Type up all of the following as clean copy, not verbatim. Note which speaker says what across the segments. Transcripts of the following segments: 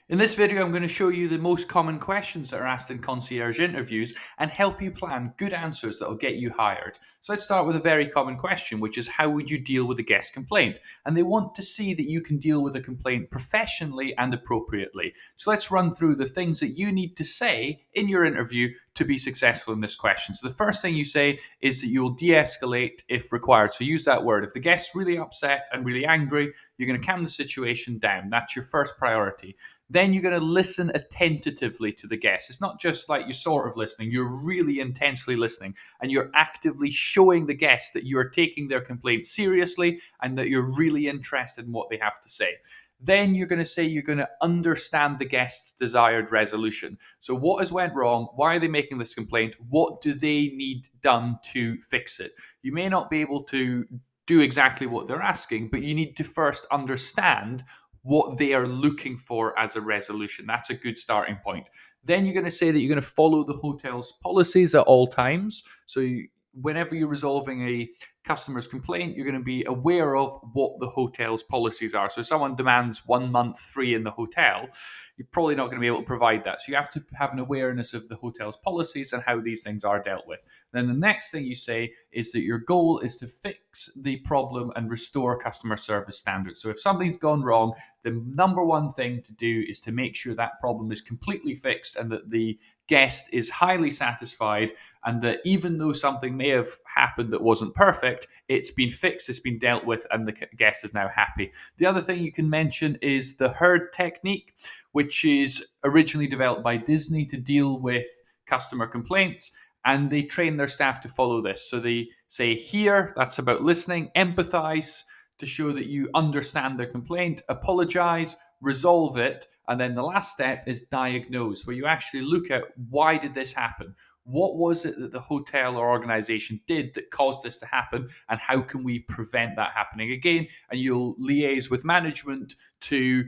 Speaker 1: In this video, I'm going to show you the most common questions that are asked in concierge interviews and help you plan good answers that will get you hired. So let's start with a very common question, which is how would you deal with a guest complaint? And they want to see that you can deal with a complaint professionally and appropriately. So let's run through the things that you need to say in your interview to be successful in this question. So the first thing you say is that you'll de-escalate if required. So use that word. If the guest's really upset and really angry, you're going to calm the situation down. That's your first priority. Then you're going to listen attentively to the guest. It's not just like you're sort of listening, you're really intensely listening, and you're actively showing the guest that you're taking their complaint seriously and that you're really interested in what they have to say. Then you're going to say you're going to understand the guest's desired resolution. So what has went wrong? Why are they making this complaint? What do they need done to fix it? You may not be able to do exactly what they're asking, but you need to first understand what they are looking for as a resolution. That's a good starting point. Then you're going to say that you're going to follow the hotel's policies at all times. So whenever you're resolving a customer's complaint, you're going to be aware of what the hotel's policies are. So if someone demands 1 month free in the hotel, you're probably not going to be able to provide that. So you have to have an awareness of the hotel's policies and how these things are dealt with. Then the next thing you say is that your goal is to fix the problem and restore customer service standards. So if something's gone wrong, the number one thing to do is to make sure that problem is completely fixed and that the guest is highly satisfied, and that even though something may have happened that wasn't perfect, it's been fixed, it's been dealt with, and the guest is now happy. The other thing you can mention is the herd technique, which is originally developed by Disney to deal with customer complaints. And they train their staff to follow this. So they say, hear, that's about listening, empathize to show that you understand their complaint, apologize, resolve it, and then the last step is diagnose, where you actually look at why did this happen? What was it that the hotel or organization did that caused this to happen, and how can we prevent that happening again? And you'll liaise with management to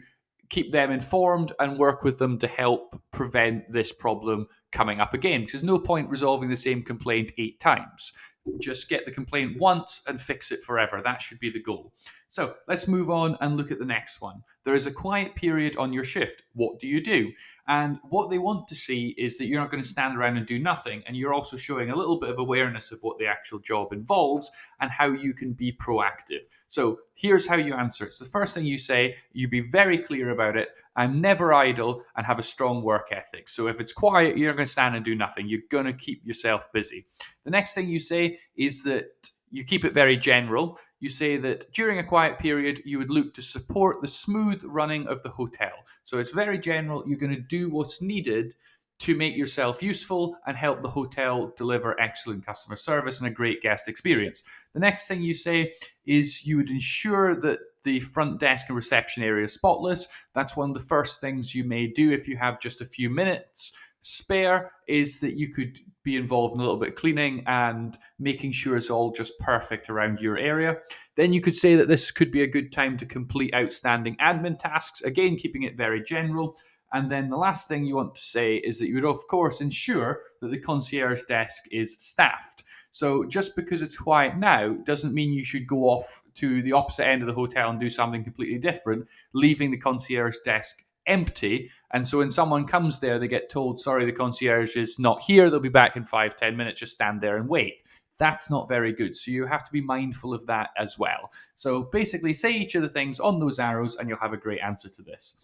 Speaker 1: keep them informed and work with them to help prevent this problem coming up again. Because there's no point resolving the same complaint 8 times. Just get the complaint once and fix it forever. That should be the goal. So let's move on and look at the next one. There is a quiet period on your shift. What do you do? And what they want to see is that you're not going to stand around and do nothing. And you're also showing a little bit of awareness of what the actual job involves and how you can be proactive. So here's how you answer it. So the first thing you say, you be very clear about it. I'm never idle and have a strong work ethic. So if it's quiet, you're not going to stand and do nothing. You're going to keep yourself busy. The next thing you say is that you keep it very general. You say that during a quiet period, you would look to support the smooth running of the hotel. So it's very general. You're going to do what's needed to make yourself useful and help the hotel deliver excellent customer service and a great guest experience. The next thing you say is you would ensure that the front desk and reception area is spotless. That's one of the first things you may do if you have just a few minutes spare, is that you could be involved in a little bit of cleaning and making sure it's all just perfect around your area. Then you could say that this could be a good time to complete outstanding admin tasks, again keeping it very general. And then the last thing you want to say is that you would, of course, ensure that the concierge desk is staffed. So just because it's quiet now doesn't mean you should go off to the opposite end of the hotel and do something completely different, leaving the concierge desk empty. And so when someone comes there, they get told, sorry, the concierge is not here. They'll be back in 5-10 minutes. Just stand there and wait. That's not very good. So you have to be mindful of that as well. So basically say each of the things on those arrows and you'll have a great answer to this.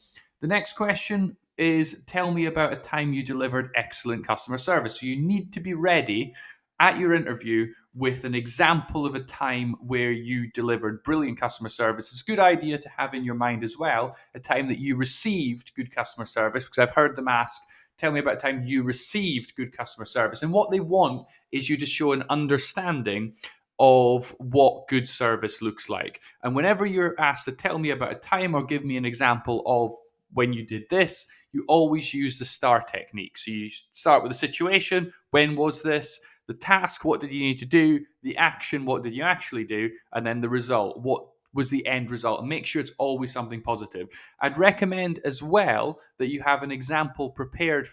Speaker 1: The next question is, tell me about a time you delivered excellent customer service. So you need to be ready at your interview with an example of a time where you delivered brilliant customer service. It's a good idea to have in your mind as well a time that you received good customer service, because I've heard them ask, tell me about a time you received good customer service. And what they want is you to show an understanding of what good service looks like. And whenever you're asked to tell me about a time or give me an example of when you did this, you always use the STAR technique. So you start with the situation, when was this? The task, what did you need to do? The action, what did you actually do? And then the result, what was the end result? And make sure it's always something positive. I'd recommend as well that you have an example prepared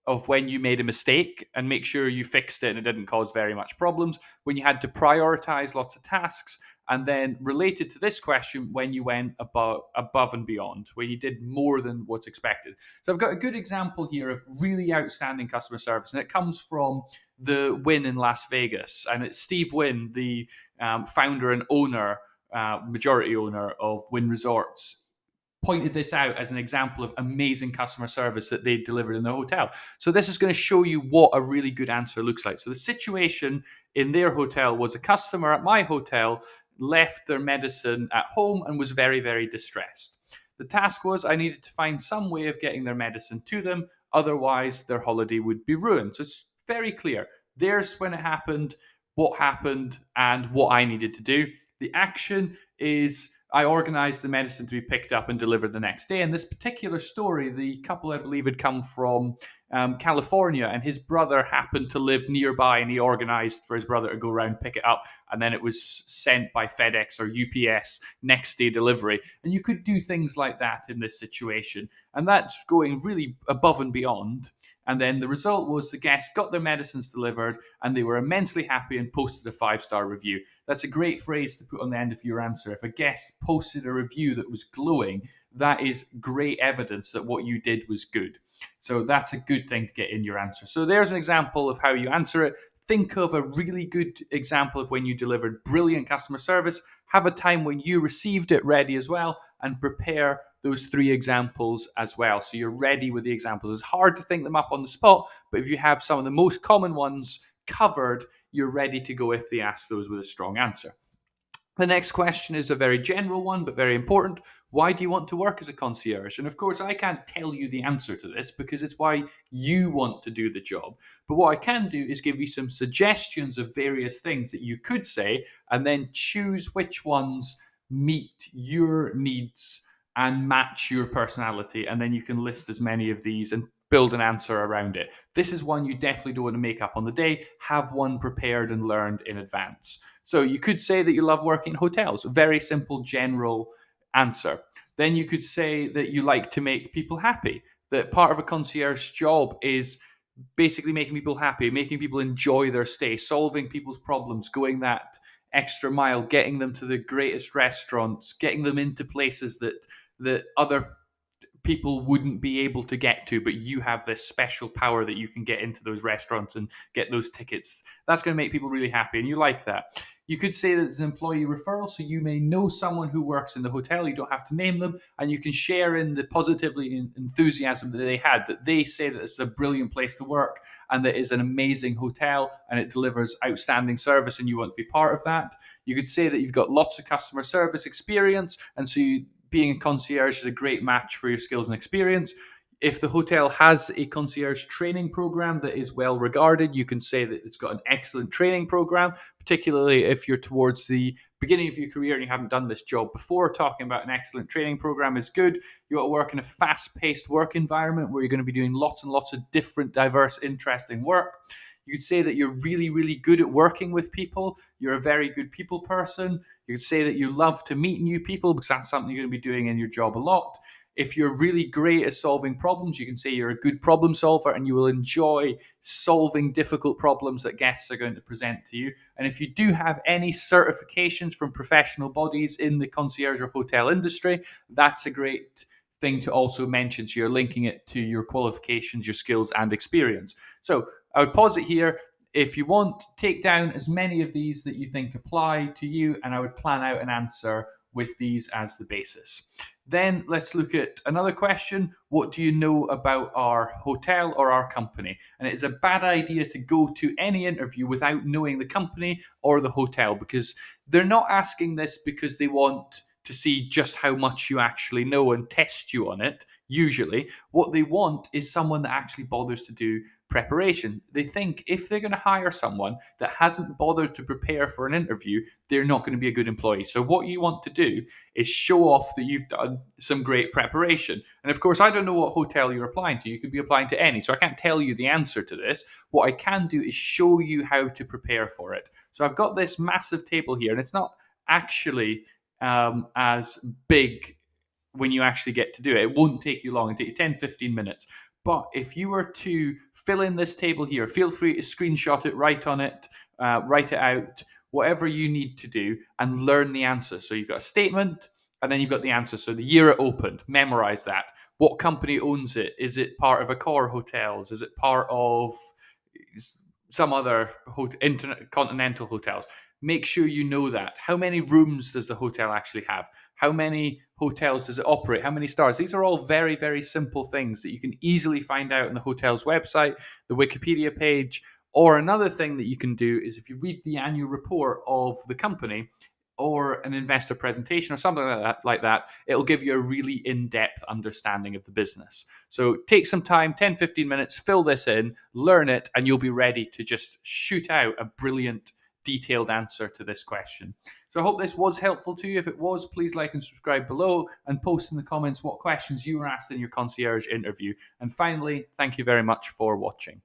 Speaker 1: of when you made a mistake and make sure you fixed it and it didn't cause very much problems, when you had to prioritize lots of tasks, and then related to this question, when you went above and beyond, where you did more than what's expected. So I've got a good example here of really outstanding customer service, and it comes from the Wynn in Las Vegas, and it's Steve Wynn, the founder and owner, majority owner of Wynn Resorts, pointed this out as an example of amazing customer service that they delivered in the hotel. So this is going to show you what a really good answer looks like. So the situation in their hotel was a customer at my hotel left their medicine at home and was very, very distressed. The task was I needed to find some way of getting their medicine to them, otherwise their holiday would be ruined. So it's very clear. There's when it happened, what happened, and what I needed to do. The action is I organized the medicine to be picked up and delivered the next day. In this particular story, the couple, I believe, had come from California, and his brother happened to live nearby, and he organized for his brother to go around, pick it up, and then it was sent by FedEx or UPS, next day delivery. And you could do things like that in this situation. And that's going really above and beyond. And then the result was the guests got their medicines delivered and they were immensely happy and posted a 5-star review. That's a great phrase to put on the end of your answer. If a guest posted a review that was glowing, that is great evidence that what you did was good. So that's a good thing to get in your answer. So there's an example of how you answer it. Think of a really good example of when you delivered brilliant customer service. Have a time when you received it ready as well, and prepare those 3 examples as well. So you're ready with the examples. It's hard to think them up on the spot, but if you have some of the most common ones covered, you're ready to go if they ask those with a strong answer. The next question is a very general one, but very important. Why do you want to work as a concierge? And of course, I can't tell you the answer to this because it's why you want to do the job. But what I can do is give you some suggestions of various things that you could say, and then choose which ones meet your needs and match your personality. And then you can list as many of these and build an answer around it. This is one you definitely don't want to make up on the day. Have one prepared and learned in advance. So you could say that you love working in hotels. Very simple, general answer. Then you could say that you like to make people happy. That part of a concierge job is basically making people happy, making people enjoy their stay, solving people's problems, going that extra mile, getting them to the greatest restaurants, getting them into places that other people wouldn't be able to get to, but you have this special power that you can get into those restaurants and get those tickets. That's going to make people really happy, and you like that. You could say that it's an employee referral, so you may know someone who works in the hotel. You don't have to name them, and you can share in the positively enthusiasm that they had, that they say that it's a brilliant place to work and that it's an amazing hotel and it delivers outstanding service, and you want to be part of that. You could say that you've got lots of customer service experience, and so being a concierge is a great match for your skills and experience. If the hotel has a concierge training program that is well regarded, you can say that it's got an excellent training program, particularly if you're towards the beginning of your career and you haven't done this job before. Talking about an excellent training program is good. You want to work in a fast-paced work environment where you're going to be doing lots and lots of different, diverse, interesting work. You could say that you're really, really good at working with people. You're a very good people person. You could say that you love to meet new people because that's something you're going to be doing in your job a lot. If you're really great at solving problems, you can say you're a good problem solver and you will enjoy solving difficult problems that guests are going to present to you. And if you do have any certifications from professional bodies in the concierge or hotel industry, that's a great thing to also mention. So you're linking it to your qualifications, your skills, and experience. So I would pause it here. If you want, take down as many of these that you think apply to you, and I would plan out an answer with these as the basis. Then let's look at another question. What do you know about our hotel or our company? And it is a bad idea to go to any interview without knowing the company or the hotel, because they're not asking this because they want to see just how much you actually know and test you on it. Usually what they want is someone that actually bothers to do preparation. They think if they're going to hire someone that hasn't bothered to prepare for an interview, they're not going to be a good employee. So what you want to do is show off that you've done some great preparation. And of course, I don't know what hotel you're applying to. You could be applying to any, so I can't tell you the answer to this. What I can do is show you how to prepare for it. So I've got this massive table here, and it's not actually as big when you actually get to do it. It won't take you long. It'll take you 10, 15 minutes. But if you were to fill in this table here, feel free to screenshot it, write on it, write it out. whatever you need to do, and learn the answer. So you've got a statement, and then you've got the answer. So the year it opened, memorize that. What company owns it? Is it part of Accor hotels? Is it part of some other intercontinental hotels? Make sure you know that. How many rooms does the hotel actually have? How many hotels does it operate? How many stars? These are all very, very simple things that you can easily find out on the hotel's website, the Wikipedia page. Or another thing that you can do is if you read the annual report of the company or an investor presentation or something like that, it'll give you a really in-depth understanding of the business. So take some time, 10, 15 minutes, fill this in, learn it, and you'll be ready to just shoot out a brilliant, detailed answer to this question. So I hope this was helpful to you. If it was, please like and subscribe below and post in the comments what questions you were asked in your concierge interview. And finally, thank you very much for watching.